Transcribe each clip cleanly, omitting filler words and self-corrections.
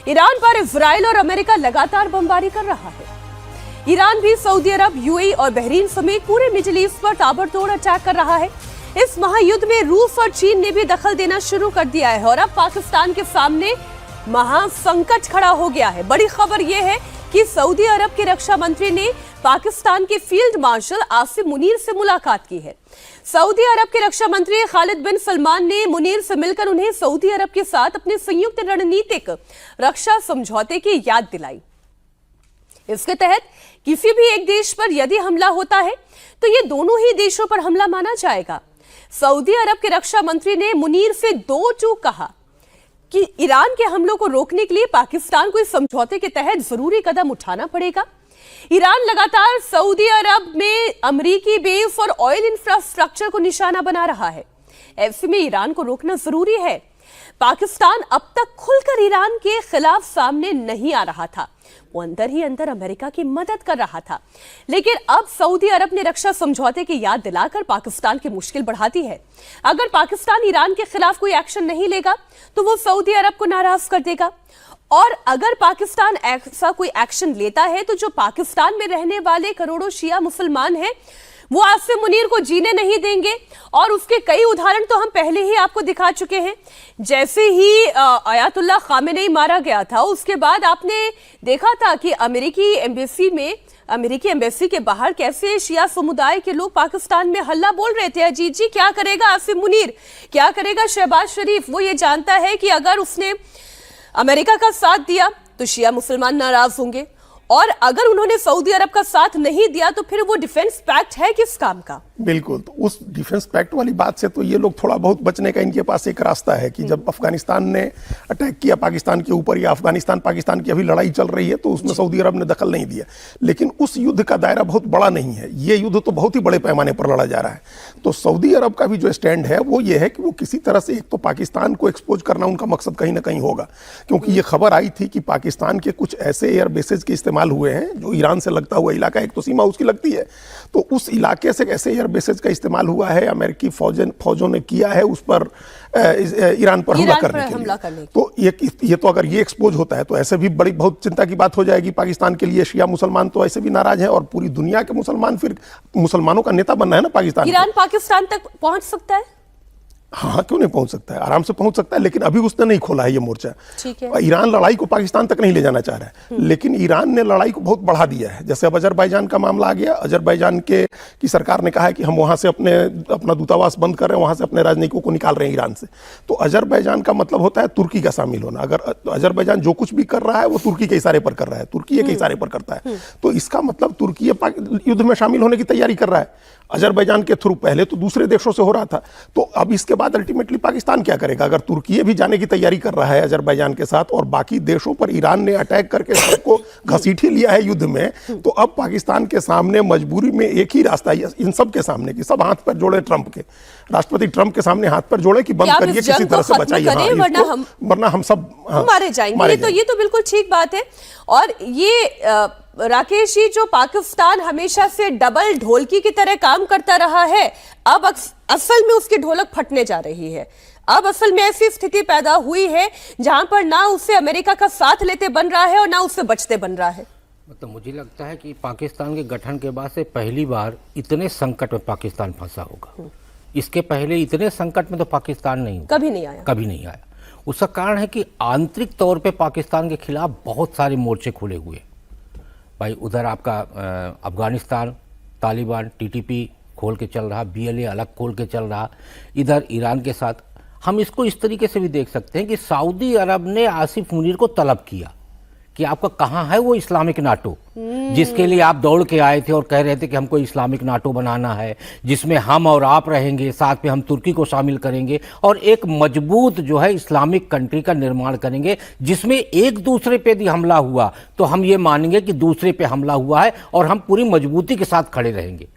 Iran पर Israel और America लगातार बमबारी कर रहा है। ईरान भी सऊदी अरब, यूएई और बहरीन समेत पूरे मिडिल ईस्ट पर ताबड़तोड़ अटैक कर रहा है। इस महायुद्ध में रूस और चीन ने भी दखल देना शुरू कर दिया है और अब पाकिस्तान के सामने महासंकट खड़ा हो गया है। बड़ी खबर यह है कि सऊदी अरब के रक्षा मंत्री ने पाकिस्तान के फील्ड मार्शल आसिम मुनीर से मुलाकात की है। सऊदी अरब के रक्षा मंत्री खालिद बिन सलमान ने मुनीर से मिलकर उन्हें सऊदी अरब के साथ अपने संयुक्त रणनीतिक रक्षा समझौते की याद दिलाई। इसके तहत किसी भी एक देश पर यदि हमला होता है तो ये दोनों ही देशों पर हमला माना जाएगा। सऊदी अरब के रक्षा मंत्री ने मुनीर से दो टूक कहा कि ईरान के हमलों को रोकने के लिए पाकिस्तान को इस समझौते के तहत जरूरी कदम उठाना पड़ेगा। ईरान लगातार सऊदी अरब में अमेरिकी बेस और ऑयल इंफ्रास्ट्रक्चर को निशाना बना रहा है। ऐसे में ईरान को रोकना जरूरी है। पाकिस्तान अब तक खुलकर ईरान के खिलाफ सामने नहीं आ रहा था, वो अंदर ही अंदर अमेरिका की मदद कर रहा था। लेकिन अब सऊदी अरब ने रक्षा समझौते की याद दिलाकर पाकिस्तान की मुश्किल बढ़ा दी है। अगर पाकिस्तान ईरान के खिलाफ कोई एक्शन नहीं लेगा तो वो सऊदी अरब को नाराज कर देगा, और अगर पाकिस्तान ऐसा कोई एक्शन लेता है तो जो पाकिस्तान में रहने वाले करोड़ों शिया मुसलमान हैं वो आसिम मुनीर को जीने नहीं देंगे। और उसके कई उदाहरण तो हम पहले ही आपको दिखा चुके हैं। जैसे ही अयातुल्लाह खामेनेई मारा गया था, उसके बाद आपने देखा था कि अमेरिकी एम्बेसी के बाहर कैसे शिया समुदाय के लोग पाकिस्तान में हल्ला बोल रहे थे, अजीत जी क्या करेगा आसिम मुनीर, क्या करेगा शहबाज शरीफ। वो ये जानता है कि अगर उसने अमेरिका का साथ दिया तो शिया मुसलमान नाराज होंगे, और अगर उन्होंने सऊदी अरब का साथ नहीं दिया तो फिर वो डिफेंस पैक्ट है किस काम का। बिल्कुल, तो उस डिफेंस पैक्ट वाली बात से तो ये लोग थोड़ा बहुत बचने का इनके पास एक रास्ता है कि जब अफगानिस्तान ने अटैक किया पाकिस्तान के ऊपर, या अफगानिस्तान पाकिस्तान की अभी लड़ाई चल रही है, तो उसमें सऊदी अरब ने दखल नहीं दिया। लेकिन उस युद्ध का दायरा बहुत बड़ा नहीं है, ये युद्ध तो बहुत ही बड़े पैमाने पर लड़ा जा रहा है। तो सऊदी अरब का भी जो स्टैंड है वो ये है कि वो किसी तरह से एक तो पाकिस्तान को एक्सपोज करना उनका मकसद कहीं ना कहीं होगा, क्योंकि ये खबर आई थी कि पाकिस्तान के कुछ ऐसे एयर बेसेज के इस्तेमाल हुए हैं जो ईरान से लगता हुआ इलाका, एक तो सीमा उसकी लगती है, तो उस इलाके से ऐसे एयर बेसेज का इस्तेमाल हुआ है, अमेरिकी फौजों ने किया है उस पर ईरान पर हमला करने के लिए। तो ये तो अगर ये एक्सपोज होता है तो ऐसे भी बड़ी बहुत चिंता की बात हो जाएगी पाकिस्तान के लिए। शिया मुसलमान तो ऐसे भी नाराज हैं, और पूरी दुनिया के मुसलमान, फिर मुसलमानों का नेता बनना है ना पाकिस्तान। ईरान पाकिस्तान तक पहुंच सकता है? हाँ, क्यों नहीं पहुंच सकता है, आराम से पहुंच सकता है, लेकिन अभी उसने नहीं खोला है ये मोर्चा। ठीक है। ईरान लड़ाई को पाकिस्तान तक नहीं ले जाना चाह रहा है, लेकिन ईरान ने लड़ाई को बहुत बढ़ा दिया है। जैसे अब अजरबैजान का मामला आ गया, अजरबैजान की सरकार ने कहा है कि हम वहां से अपना दूतावास बंद कर रहे हैं, वहां से अपने राजनयिकों को निकाल रहे हैं ईरान से। तो अजरबैजान का मतलब होता है तुर्की का शामिल होना। अगर अजरबैजान जो कुछ भी कर रहा है वो तुर्की के इशारे पर कर रहा है, तुर्की के इशारे पर करता है, तो इसका मतलब तुर्की युद्ध में शामिल होने की तैयारी कर रहा है अजरबैजान के थ्रू। पहले तो दूसरे देशों से हो रहा था, तो अब इसके बाद अल्टीमेटली पाकिस्तान क्या करेगा? अगर तुर्की भी जाने की तैयारी कर रहा है अजरबैजान के साथ, और बाकी देशों पर ईरान ने अटैक करके सबको घसीट ही लिया है युद्ध में, तो अब पाकिस्तान के सामने मजबूरी में एक ही रास्ता है इन सब के सामने कि सब हाथ पर जोड़े ट्रंप के, राष्ट्रपति ट्रंप के सामने हाथ पर जोड़े कि बंद करिए, किसी तरह से बचाइए, वरना हम सब मारे जाएंगे। तो ये तो बिल्कुल ठीक बात है। और ये राकेश जी, जो पाकिस्तान हमेशा से डबल ढोलकी की तरह काम करता रहा है, अब असल में उसकी ढोलक फटने जा रही है। अब असल में ऐसी स्थिति पैदा हुई है जहां पर ना उससे अमेरिका का साथ लेते बन रहा है और ना उससे बचते बन रहा है। मतलब मुझे लगता है कि पाकिस्तान के गठन के बाद से पहली बार इतने संकट में पाकिस्तान फंसा होगा। इसके पहले इतने संकट में तो पाकिस्तान कभी नहीं आया। उसका कारण है कि आंतरिक तौर पे पाकिस्तान के खिलाफ बहुत सारे मोर्चे खुले हुए भाई। उधर आपका अफगानिस्तान तालिबान टीटीपी खोल के चल रहा, बीएलए अलग खोल के चल रहा, इधर ईरान के साथ। हम इसको इस तरीके से भी देख सकते हैं कि सऊदी अरब ने आसिफ मुनीर को तलब किया कि आपका कहाँ है वो इस्लामिक नाटो जिसके लिए आप दौड़ के आए थे और कह रहे थे कि हमको इस्लामिक नाटो बनाना है, जिसमें हम और आप रहेंगे, साथ में हम तुर्की को शामिल करेंगे और एक मजबूत जो है इस्लामिक कंट्री का निर्माण करेंगे, जिसमें एक दूसरे पे भी हमला हुआ तो हम ये मानेंगे कि दूसरे पे हमला हुआ है और हम पूरी मजबूती के साथ खड़े रहेंगे।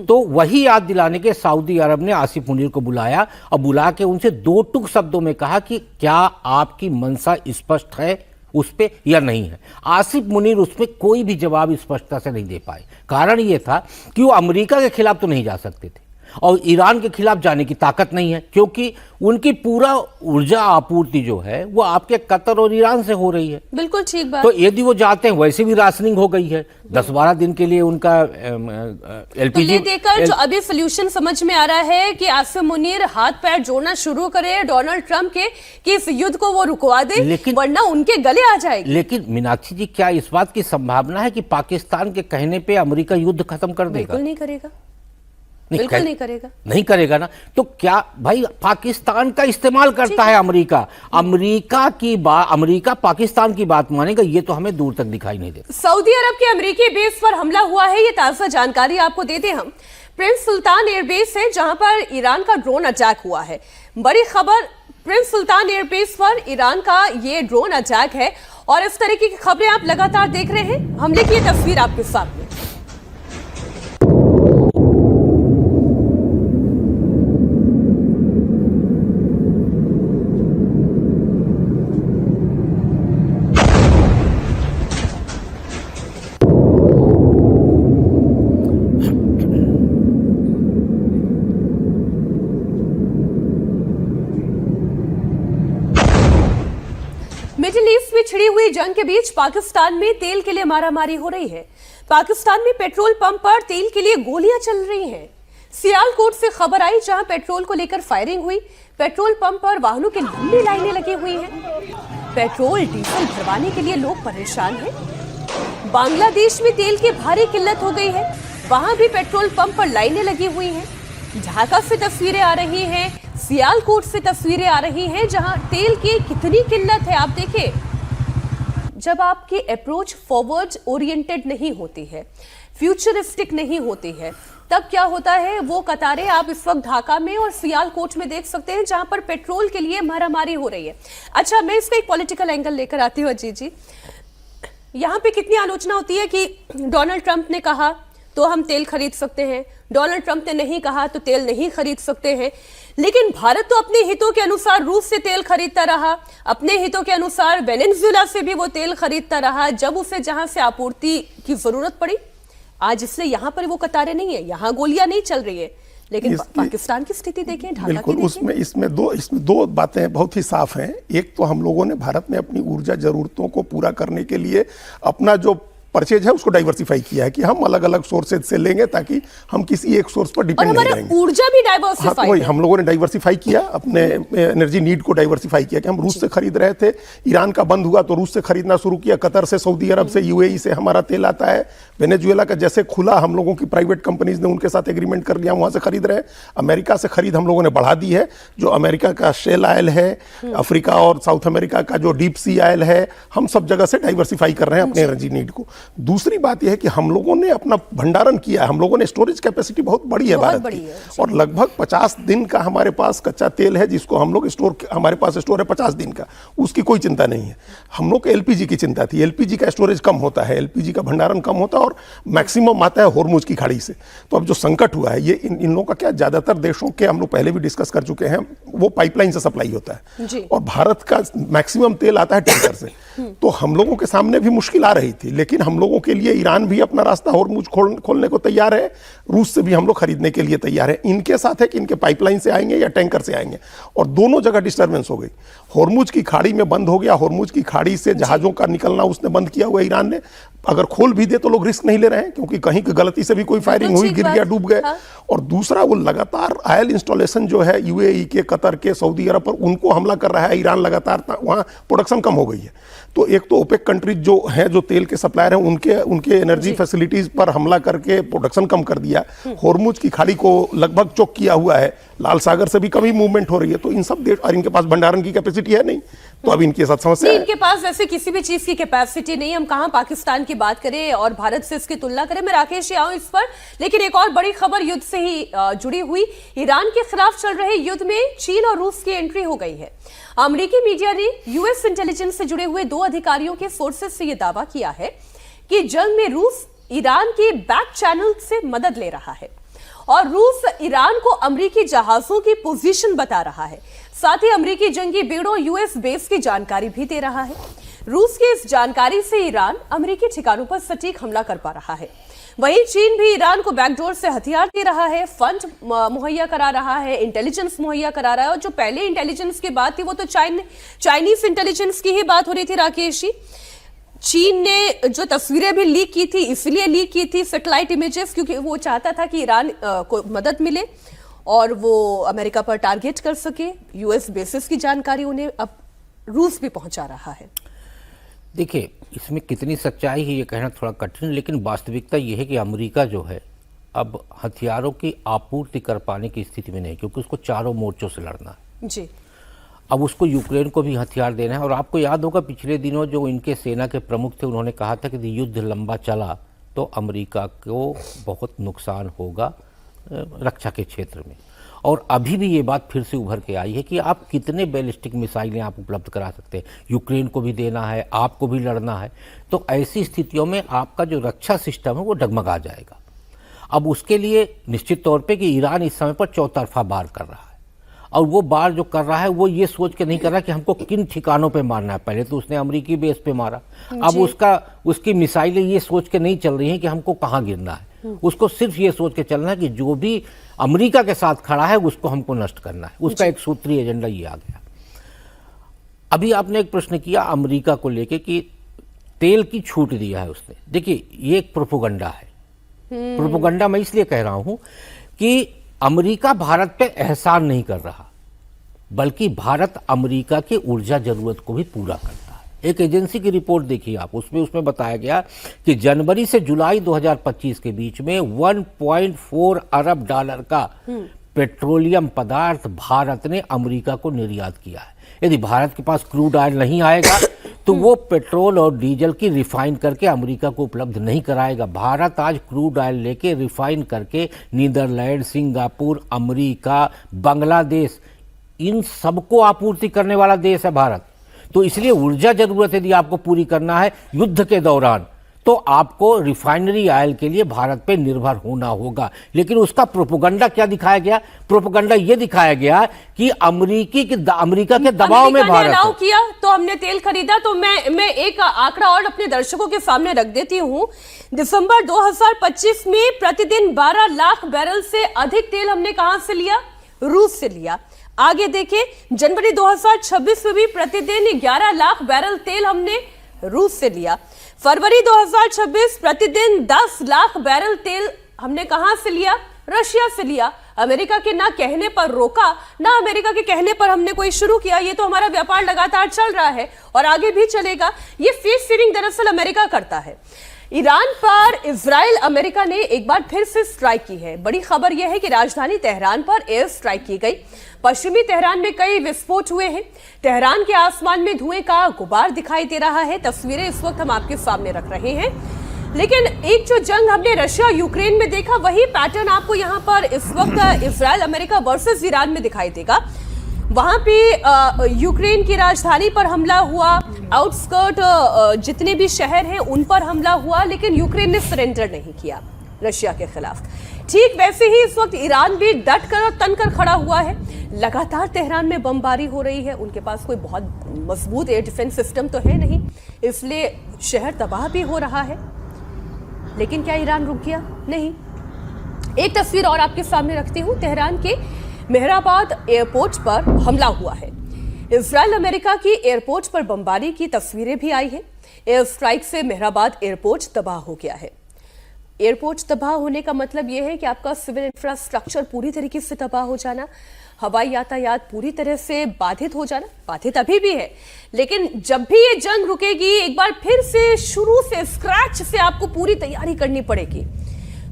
तो वही याद दिलाने के सऊदी अरब ने आसिफ मुनीर को बुलाया और बुला के उनसे दो टूक शब्दों में कहा कि क्या आपकी मंशा स्पष्ट है उस पे या नहीं है। आसिफ मुनीर उसमें कोई भी जवाब स्पष्टता से नहीं दे पाए। कारण ये था कि वो अमेरिका के खिलाफ तो नहीं जा सकते थे, और ईरान के खिलाफ जाने की ताकत नहीं है, क्योंकि उनकी पूरा ऊर्जा आपूर्ति जो है वो आपके कतर और ईरान से हो रही है। बिल्कुल ठीक बात। तो यदि वो जाते हैं, वैसे भी राशनिंग हो गई है 10-12 दिन के लिए उनका एलपीजी देखकर जो अभी सोल्यूशन समझ में आ रहा है कि आसिम मुनीर हाथ पैर जोड़ना शुरू करे डोनाल्ड ट्रंप के कि इस युद्ध को वो रुकवा दे, लेकिन वरना उनके गले आ जाएगी। लेकिन मीनाक्षी जी, क्या इस बात की संभावना है कि पाकिस्तान के कहने पे अमेरिका युद्ध खत्म कर देगा? बिल्कुल नहीं करेगा, नहीं, बिल्कुल नहीं करेगा। नहीं करेगा ना। तो क्या भाई, पाकिस्तान का इस्तेमाल करता है अमेरिका। अमेरिका पाकिस्तान की बात मानेगा, ये तो हमें दूर तक दिखाई नहीं देता। सऊदी अरब के अमेरिकी बेस पर हमला हुआ है, ये ताजा जानकारी आपको दे दें हम। प्रिंस सुल्तान एयरबेस है जहां पर ईरान का ड्रोन अटैक हुआ है। बड़ी खबर, प्रिंस सुल्तान एयरबेस पर ईरान का ये ड्रोन अटैक है और इस तरीके की खबरें आप लगातार देख रहे हैं। हमले की ये तस्वीर आपके सामने। मिडिल ईस्ट में छिड़ी हुई जंग के बीच पाकिस्तान में तेल के लिए मारामारी हो रही है। पाकिस्तान में पेट्रोल पंप पर तेल के लिए गोलियां चल रही हैं। सियालकोट से खबर आई जहां पेट्रोल को लेकर फायरिंग हुई। पेट्रोल पंप पर वाहनों की लंबी लाइनें लगी हुई हैं। पेट्रोल डीजल भरवाने के लिए लोग परेशान हैं। बांग्लादेश में तेल की भारी किल्लत हो गई है, वहां भी पेट्रोल पंप पर लाइनें लगी हुई हैं। ढाका से तस्वीरें आ रही हैं, सियालकोट से तस्वीरें आ रही हैं जहां तेल की कितनी किल्लत है। आप देखिए, जब आपकी अप्रोच फॉरवर्ड ओरिएंटेड नहीं होती है, फ्यूचरिस्टिक नहीं होती है, तब क्या होता है, वो कतारें आप इस वक्त ढाका में और सियालकोट में देख सकते हैं जहां पर पेट्रोल के लिए मारामारी हो रही है। अच्छा, मैं इसका एक पॉलिटिकल एंगल लेकर आती हूँ अजीत जी। यहाँ पे कितनी आलोचना होती है कि डोनाल्ड ट्रंप ने कहा तो हम तेल खरीद सकते हैं, डोनाल्ड ट्रंप ने नहीं कहा तो तेल नहीं खरीद सकते हैं। लेकिन भारत तो अपने हितों के अनुसार रूस से तेल खरीदता रहा, अपने हितों के अनुसार वेनेजुएला से भी वो तेल खरीदता रहा जब उसे जहां से आपूर्ति की जरूरत पड़ी। आज इसलिए यहां पर वो कतारें नहीं है, यहां गोलियां नहीं चल रही है। लेकिन पाकिस्तान की स्थिति देखें, ढाका बिल्कुल, की देखें। इसमें दो बातें बहुत ही साफ हैं। एक तो हम लोगों ने भारत में अपनी ऊर्जा जरूरतों को पूरा करने के लिए अपना जो परचेज है उसको डाइवर्सिफाई किया है कि हम अलग अलग सोर्सेज से लेंगे ताकि हम किसी एक सोर्स पर डिपेंड नहीं रहेंगे। ऊर्जा भी डाइवर्सिफाई, हाँ, हम लोगों ने डाइवर्सिफाई किया, अपने एनर्जी नीड को डाइवर्सिफाई किया कि हम रूस से खरीद रहे थे, ईरान का बंद हुआ तो रूस से खरीदना शुरू किया, कतर से, सऊदी अरब से, यूएई से हमारा तेल आता है। वेनेजुएला का जैसे खुला, हम लोगों की प्राइवेट कंपनीज ने उनके साथ एग्रीमेंट कर लिया, वहां से खरीद रहे हैं। अमेरिका से खरीद हम लोगों ने बढ़ा दी है, जो अमेरिका का शेल ऑयल है, अफ्रीका और साउथ अमेरिका का जो डीप सी ऑयल है, हम सब जगह से डाइवर्सिफाई कर रहे हैं अपने एनर्जी नीड को। दूसरी बात यह है कि हम लोगों ने अपना भंडारण किया है, हम लोगों ने स्टोरेज कैपेसिटी बहुत बड़ी है भारत की, और लगभग 50 दिन का हमारे पास कच्चा तेल है जिसको हम लोग हमारे पास स्टोर है 50 दिन का, उसकी कोई चिंता नहीं है। हम लोग को एलपीजी की चिंता थी, एलपीजी का स्टोरेज कम होता है, एलपीजी का भंडारण कम होता है और मैक्सिमम आता है होर्मुज की खाड़ी से। तो अब जो संकट हुआ है, ये इन लोगों का क्या, ज्यादातर देशों के हम लोग पहले भी डिस्कस कर चुके हैं, वो पाइपलाइन से सप्लाई होता है और भारत का मैक्सिमम तेल आता है टैंकर से। तो हम लोगों के सामने भी मुश्किल आ रही थी, लेकिन हम लोगों के लिए ईरान भी अपना रास्ता होर्मुज खोलने को तैयार है, रूस से भी हम लोग खरीदने के लिए तैयार है। इनके साथ है कि इनके पाइपलाइन से आएंगे या टैंकर से आएंगे, और दोनों जगह डिस्टर्बेंस हो गई। होर्मुज की खाड़ी में बंद हो गया, होर्मुज की खाड़ी से जहाजों का निकलना उसने बंद किया हुआ ईरान ने। अगर खोल भी दे तो लोग रिस्क नहीं ले रहे हैं क्योंकि कहीं की गलती से भी कोई फायरिंग हुई, गिर गया, डूब गए। और दूसरा, वो लगातार ऑयल इंस्टॉलेशन जो है यूएई के, कतर के, सऊदी अरब पर, उनको हमला कर रहा है ईरान लगातार, वहां प्रोडक्शन कम हो गई है। तो एक तो ओपेक कंट्रीज जो हैं, जो तेल के सप्लायर हैं, उनके एनर्जी फैसिलिटीज पर हमला करके प्रोडक्शन कम कर दिया, होर्मुज की खाड़ी को लगभग चौक किया हुआ है, लाल सागर से भी कभी मूवमेंट हो रही है। तो इन सब देश, और इनके पास भंडारण की कैपेसिटी है नहीं, तो अब इनके साथ समस्या है। इनके पास वैसे किसी भी चीज की कैपेसिटी नहीं। हम कहां पाकिस्तान की बात करें और भारत से इसकी तुलना करें। मैं राकेश आऊं इस पर, लेकिन एक और बड़ी खबर युद्ध से ही जुड़ी हुई। ईरान के खिलाफ चल रहे युद्ध में चीन और रूस की एंट्री हो गई है। अमेरिकी मीडिया ने यूएस इंटेलिजेंस से जुड़े हुए 2 अधिकारियों के सोर्सेस से यह दावा किया है कि जंग में रूस ईरान के बैक चैनल से मदद ले रहा है और रूस ईरान को अमेरिकी जहाजों की पोजीशन बता रहा है। साथ ही अमेरिकी जंगी बेड़ों यूएस बेस की जानकारी भी दे रहा है। रूस की इस जानकारी से ईरान अमेरिकी ठिकानों पर सटीक हमला कर पा रहा है। वहीं चीन भी ईरान को बैकडोर से हथियार दे रहा है, फंड मुहैया करा रहा है, इंटेलिजेंस मुहैया करा रहा है। और जो पहले इंटेलिजेंस की बात थी वो तो चाइनीज इंटेलिजेंस की ही बात हो रही थी राकेश जी। चीन ने जो तस्वीरें भी लीक की थी, इसलिए लीक की थी सैटेलाइट इमेजेस, क्योंकि वो चाहता था कि ईरान को मदद मिले और वो अमेरिका पर टारगेट कर सके। यूएस बेसिस की जानकारी उन्हें अब रूस भी पहुंचा रहा है। देखिए, इसमें कितनी सच्चाई है ये कहना थोड़ा कठिन, लेकिन वास्तविकता ये है कि अमेरिका जो है अब हथियारों की आपूर्ति कर पाने की स्थिति में नहीं, क्योंकि उसको चारों मोर्चों से लड़ना है जी। अब उसको यूक्रेन को भी हथियार देना है। और आपको याद होगा पिछले दिनों जो इनके सेना के प्रमुख थे, उन्होंने कहा था कि यदि युद्ध लंबा चला तो अमेरिका को बहुत नुकसान होगा रक्षा के क्षेत्र में। और अभी भी ये बात फिर से उभर के आई है कि आप कितने बैलिस्टिक मिसाइलें आप उपलब्ध करा सकते हैं, यूक्रेन को भी देना है, आपको भी लड़ना है, तो ऐसी स्थितियों में आपका जो रक्षा सिस्टम है वो डगमगा जाएगा। अब उसके लिए निश्चित तौर पे कि ईरान इस समय पर चौतरफा वार कर रहा है, और वो वार जो कर रहा है वो ये सोच के नहीं कर रहा कि हमको किन ठिकानों पे मारना है। पहले तो उसने अमेरिकी बेस पे मारा, अब उसकी मिसाइलें ये सोच के नहीं चल रही हैं कि हमको कहाँ गिरना है, उसको सिर्फ ये सोच के चलना है कि जो भी अमेरिका के साथ खड़ा है उसको हमको नष्ट करना है। उसका एक सूत्रीय एजेंडा ये आ गया। अभी आपने एक प्रश्न किया अमेरिका को लेके कि तेल की छूट दिया है उसने। देखिए, ये एक प्रोपोगंडा है। प्रोपोगंडा मैं इसलिए कह रहा हूं कि अमेरिका भारत पे एहसान नहीं कर रहा, बल्कि भारत अमेरिका की ऊर्जा जरूरत को भी पूरा करता है। एक एजेंसी की रिपोर्ट देखिए आप, उसमें बताया गया कि जनवरी से जुलाई 2025 के बीच में 1.4 अरब डॉलर का पेट्रोलियम पदार्थ भारत ने अमेरिका को निर्यात किया है। यदि भारत के पास क्रूड ऑयल नहीं आएगा तो वो पेट्रोल और डीजल की रिफाइन करके अमेरिका को उपलब्ध नहीं कराएगा। भारत आज क्रूड ऑयल लेके रिफाइन करके नीदरलैंड, सिंगापुर, अमेरिका, बांग्लादेश, इन सबको आपूर्ति करने वाला देश है भारत। तो इसलिए ऊर्जा जरूरत यदि आपको पूरी करना है युद्ध के दौरान, तो आपको रिफाइनरी ऑयल के लिए भारत पे निर्भर होना होगा। लेकिन उसका प्रोपोगंडा क्या दिखाया गया? प्रोपोगंडा ये दिखाया गया कि अमेरिका के दबाव में भारत अलाउ किया तो हमने तेल खरीदा। तो मैं एक आंकड़ा और अपने दर्शकों के सामने रख देती हूं। दिसंबर 2025 में प्रतिदिन 12 लाख बैरल से अधिक तेल हमने कहां से लिया? रूस से लिया। आगे देखें, जनवरी 2026 में भी प्रतिदिन 11 लाख बैरल तेल हमने रूस से लिया। फरवरी 2026 प्रतिदिन 10 लाख बैरल तेल हमने कहां से लिया? रशिया से लिया। अमेरिका के ना कहने पर रोका, ना अमेरिका के कहने पर हमने कोई शुरू किया। ये तो हमारा व्यापार लगातार चल रहा है और आगे भी चलेगा। ये फीस सीडिंग दरअसल अमेरिका करता है। ईरान पर इजराइल अमेरिका ने एक बार फिर से स्ट्राइक की है। बड़ी खबर यह है कि राजधानी तेहरान पर एयर स्ट्राइक की गई। पश्चिमी तेहरान में कई विस्फोट हुए हैं। तेहरान के आसमान में धुएं का गुबार दिखाई दे रहा है। तस्वीरें इस वक्त हम आपके सामने रख रहे हैं। लेकिन एक जो जंग हमने रशिया यूक्रेन में देखा, वही पैटर्न आपको यहां पर इस वक्त इजराइल अमेरिका वर्सेस ईरान में दिखाई देगा। वहां पे यूक्रेन की राजधानी पर हमला हुआ, आउटस्कर्ट जितने भी शहर हैं उन पर हमला हुआ, लेकिन यूक्रेन ने सरेंडर नहीं किया रशिया के खिलाफ। ठीक वैसे ही इस वक्त ईरान भी डट कर और तन कर खड़ा हुआ है। लगातार तेहरान में बमबारी हो रही है। उनके पास कोई बहुत मजबूत एयर डिफेंस सिस्टम तो है नहीं, इसलिए शहर तबाह भी हो रहा है। लेकिन क्या ईरान रुक गया? नहीं। एक तस्वीर और आपके सामने रखती हूं। तेहरान के मेहराबाद एयरपोर्ट पर हमला हुआ है। इजराइल अमेरिका की एयरपोर्ट पर बमबारी की तस्वीरें भी आई हैं। एयर स्ट्राइक से मेहराबाद एयरपोर्ट तबाह हो गया है। एयरपोर्ट तबाह होने का मतलब यह है कि आपका सिविल इंफ्रास्ट्रक्चर पूरी तरीके से तबाह हो जाना, हवाई यातायात पूरी तरह से बाधित हो जाना। बाधित अभी भी है, लेकिन जब भी ये जंग रुकेगी, एक बार फिर से शुरू से स्क्रैच से आपको पूरी तैयारी करनी पड़ेगी।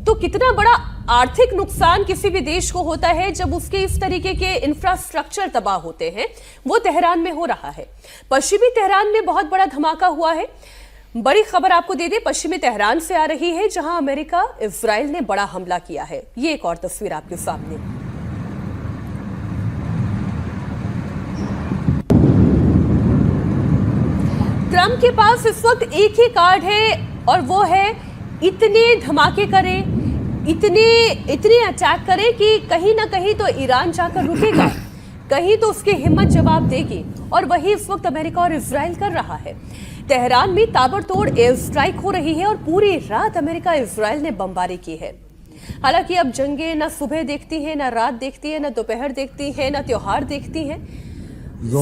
तो कितना बड़ा आर्थिक नुकसान किसी भी देश को होता है जब उसके इस तरीके के इंफ्रास्ट्रक्चर तबाह होते हैं, वो तेहरान में हो रहा है। पश्चिमी तेहरान में बहुत बड़ा धमाका हुआ है। बड़ी खबर आपको दे दे, पश्चिमी तेहरान से आ रही है, जहां अमेरिका इजराइल ने बड़ा हमला किया है। ये एक और तस्वीर आपके सामने। ट्रंप के पास इस वक्त एक ही कार्ड है और वो है इतने धमाके करे, इतने अटैक करे कि कहीं ना कहीं तो ईरान जाकर रुकेगा, कहीं तो उसकी हिम्मत जवाब देगी। और वही इस वक्त अमेरिका और इजराइल कर रहा है। तेहरान में ताबड़तोड़ एयर स्ट्राइक हो रही है और पूरी रात अमेरिका इजराइल ने बमबारी की है। हालांकि अब जंगें न सुबह देखती हैं, न रात देखती है, न दोपहर देखती है, न त्योहार देखती हैं।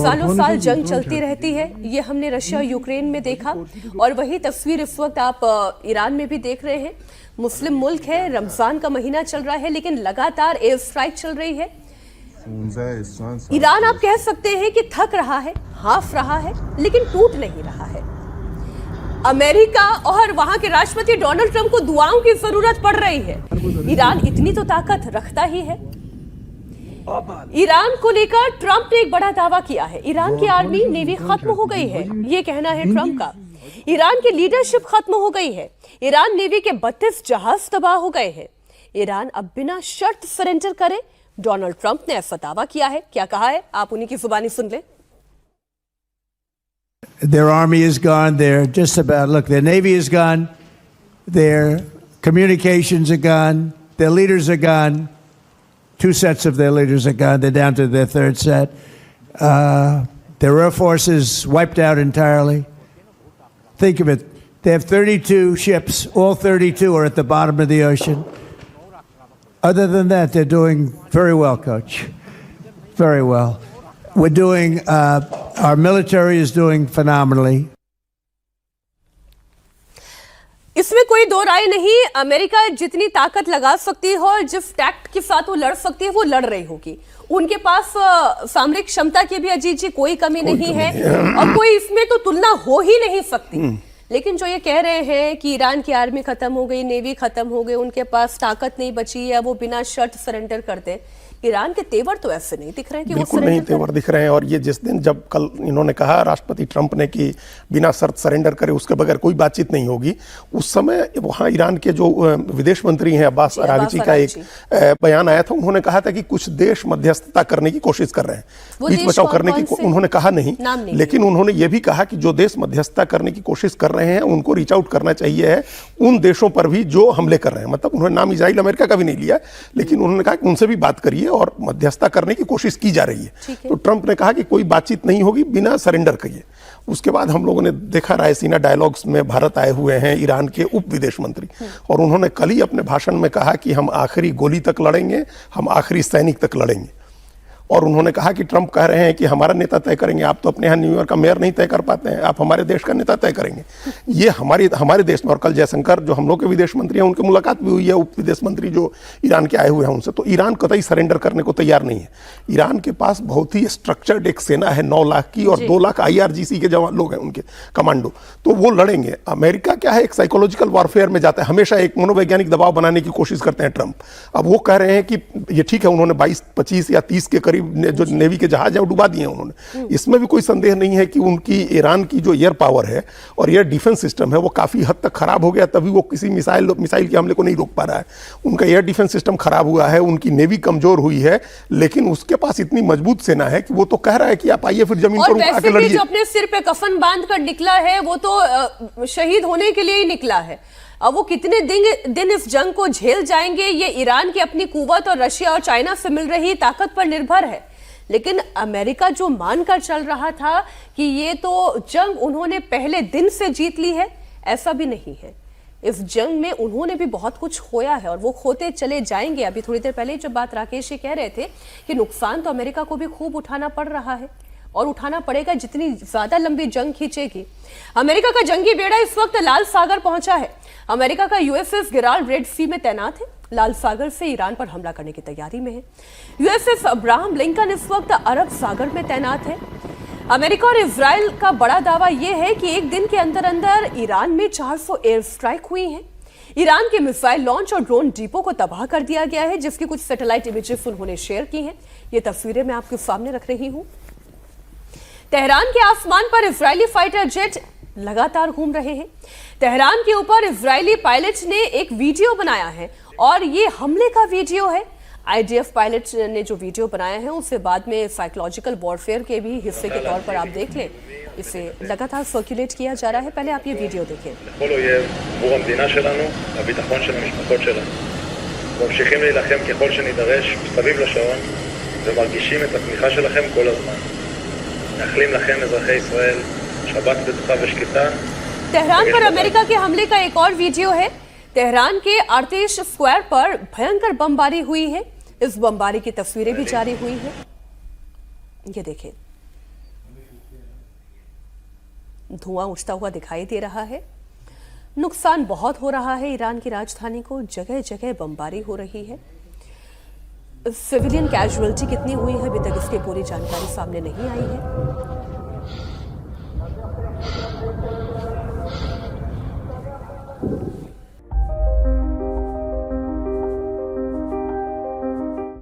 सालों साल जंग चलती रहती है। ये हमने रशिया यूक्रेन में देखा और वही तस्वीर इस वक्त आप ईरान में भी देख रहे हैं। मुस्लिम मुल्क है, रमजान का महीना चल रहा है, लेकिन लगातार एयर स्ट्राइक चल रही है। ईरान आप कह सकते हैं कि थक रहा है, हाफ रहा है, लेकिन टूट नहीं रहा है। अमेरिका और वहां के राष्ट्रपति डोनाल्ड ट्रंप को दुआओं की जरूरत पड़ रही है। ईरान इतनी तो ताकत रखता ही है। ईरान को लेकर ट्रंप ने एक बड़ा दावा किया है। ईरान की आर्मी नेवी खत्म हो गई है, ये कहना है ट्रंप का। ईरान की लीडरशिप खत्म हो गई है। ईरान नेवी के 32 जहाज तबाह हो गए हैं। ईरान अब बिना शर्त सरेंडर करे, डोनाल्ड ट्रंप ने ऐसा दावा किया है। क्या कहा है, आप उन्हीं की जुबानी सुन लें। Their army is gone. They're just about, look, their navy is gone. Their communications are gone. Their leaders are gone. 2 sets of their leaders are gone. They're down to their 3rd set. Their air force is wiped out entirely. Think of it. They have 32 ships. All 32 are at the bottom of the ocean. Other than that, they're doing very well, Coach. Very well. We're doing, our military is doing phenomenally. इसमें कोई दो राय नहीं। America जितनी ताकत लगा सकती है और जिस टैक्ट के साथ वो लड़ सकती है वो लड़ रही होगी। उनके पास सामरिक क्षमता की भी अजीत जी कोई कमी नहीं है और कोई इसमें तो तुलना हो ही नहीं सकती। लेकिन जो ये कह रहे हैं कि ईरान की आर्मी खत्म हो गई, नेवी खत्म हो गई, उनके पास ताकत नहीं बची है, वो बिना शर्त सरेंडर कर दे, ईरान के तेवर तो ऐसे नहीं दिख रहे हैं कि बिल्कुल नहीं तेवर दिख रहे हैं। और ये जिस दिन जब कल इन्होंने कहा राष्ट्रपति ट्रंप ने कि बिना शर्त सरेंडर करे, उसके बगैर कोई बातचीत नहीं होगी, उस समय वहाँ ईरान के जो विदेश मंत्री हैं अब्बास अरागची का एक बयान आया था। उन्होंने कहा था कि कुछ देश मध्यस्थता करने की कोशिश कर रहे हैं, बीच बचाव करने की उन्होंने कहा नहीं, लेकिन उन्होंने ये भी कहा कि जो देश मध्यस्थता करने की कोशिश कर रहे हैं उनको रीच आउट करना चाहिए है उन देशों पर भी जो हमले कर रहे हैं। मतलब उन्होंने नाम इजराइल अमेरिका का भी नहीं लिया, लेकिन उन्होंने कहा कि उनसे भी बात करिए और मध्यस्थता करने की कोशिश की जा रही है। तो ट्रंप ने कहा कि कोई बातचीत नहीं होगी, बिना सरेंडर करिए। उसके बाद हम लोगों ने देखा रायसीना डायलॉग्स में भारत आए हुए हैं ईरान के उप विदेश मंत्री, और उन्होंने कल ही अपने भाषण में कहा कि हम आखिरी गोली तक लड़ेंगे, हम आखिरी सैनिक तक लड़ेंगे। और उन्होंने कहा कि ट्रंप कह रहे हैं कि हमारा नेता तय करेंगे, आप तो अपने यहाँ न्यूयॉर्क का मेयर नहीं तय कर पाते हैं, आप हमारे देश का नेता तय करेंगे। ये हमारे देश में, और कल जयशंकर जो हम लोग के विदेश मंत्री हैं उनकी मुलाकात भी हुई है उप विदेश मंत्री जो ईरान के आए हुए हैं उनसे। तो ईरान कतई सरेंडर करने को तैयार नहीं है। ईरान के पास बहुत ही स्ट्रक्चर्ड एक सेना है 9 लाख की, और 2 लाख IRGC के जवान लोग हैं उनके कमांडो, तो वो लड़ेंगे। अमेरिका क्या है, एक साइकोलॉजिकल वॉरफेयर में जाता है, हमेशा एक मनोवैज्ञानिक दबाव बनाने की कोशिश करते हैं ट्रंप। अब वो कह रहे हैं कि ये ठीक है, उन्होंने 22, 25 या 30 के करीब जो नेवी के जहाज है वो डुबा दिए उन्होंने। इसमें भी कोई संदेह नहीं है कि उनकी ईरान की जो एयर पावर है और एयर डिफेंस सिस्टम है वो काफी हद तक खराब हो गया, तभी वो किसी मिसाइल के हमले को नहीं रोक पा रहा है। उनका एयर डिफेंस सिस्टम खराब हुआ है, उनकी नेवी कमजोर हुई है, लेकिन उसके पास इतनी मजबूत सेना है कि वो तो कह रहा है कि आप आइए फिर जमीन पर आके लड़िए। जो अपने सिर पे कफन बांध कर निकला है वो तो शहीद होने के लिए ही निकला है। अब वो कितने दिन इस जंग को झेल जाएंगे, ये ईरान की अपनी कुव्वत और रशिया और चाइना से मिल रही ताकत पर निर्भर है। लेकिन अमेरिका जो मानकर चल रहा था कि ये तो जंग उन्होंने पहले दिन से जीत ली है, ऐसा भी नहीं है। इस जंग में उन्होंने भी बहुत कुछ खोया है और वो खोते चले जाएंगे। अभी थोड़ी देर पहले जब बात राकेश जी कह रहे थे कि नुकसान तो अमेरिका को भी खूब उठाना पड़ रहा है और उठाना पड़ेगा जितनी ज्यादा लंबी जंग खींचेगी। अमेरिका का जंगी बेड़ा इस वक्त लाल सागर पहुंचा है। अमेरिका का USS गिराल्ड रेड सी में तैनात है, लाल सागर से ईरान पर हमला करने की तैयारी में है। USS अब्राहम लिंकन इस वक्त अरब सागर में तैनात है। अमेरिका और इजराइल का बड़ा दावा यह है कि एक दिन के अंदर अंदर ईरान में 400 एयर स्ट्राइक हुई हैं। ईरान के मिसाइल लॉन्च और ड्रोन डिपो को तबाह कर दिया गया है, जिसकी कुछ सैटेलाइट इमेजेस उन्होंने शेयर की हैं। ये तस्वीरें मैं आपके सामने रख रही हूं। तेहरान के आसमान पर इजरायली फाइटर जेट लगातार घूम रहे हैं। तेहरान के ऊपर इजरायली पायलट ने एक वीडियो बनाया है और ये हमले का वीडियो है। IDF पायलट ने जो वीडियो बनाया है उसे बाद में साइकोलॉजिकल वॉरफेयर के भी हिस्से के तौर पर आप देख लें, इसे लगातार सर्कुलेट किया जा रहा है। पहले आप ये वीडियो देखें। ממשיכים להילחם ככל שנידרש מסביב לשעון ומרגישים את התמיכה שלכם כל הזמן. מאחלים לכם אזרחי ישראל שבת בטוחה ושקטה. तेहरान पर अमेरिका के हमले का एक और वीडियो है। तेहरान के आर्तेश स्क्वायर पर भयंकर बमबारी हुई है। इस बमबारी की तस्वीरें भी जारी हुई है। ये देखें, धुआं उठता हुआ दिखाई दे रहा है। नुकसान बहुत हो रहा है। ईरान की राजधानी को जगह जगह बमबारी हो रही है। सिविलियन कैजुअलिटी कितनी हुई है अभी तक इसकी पूरी जानकारी सामने नहीं आई है।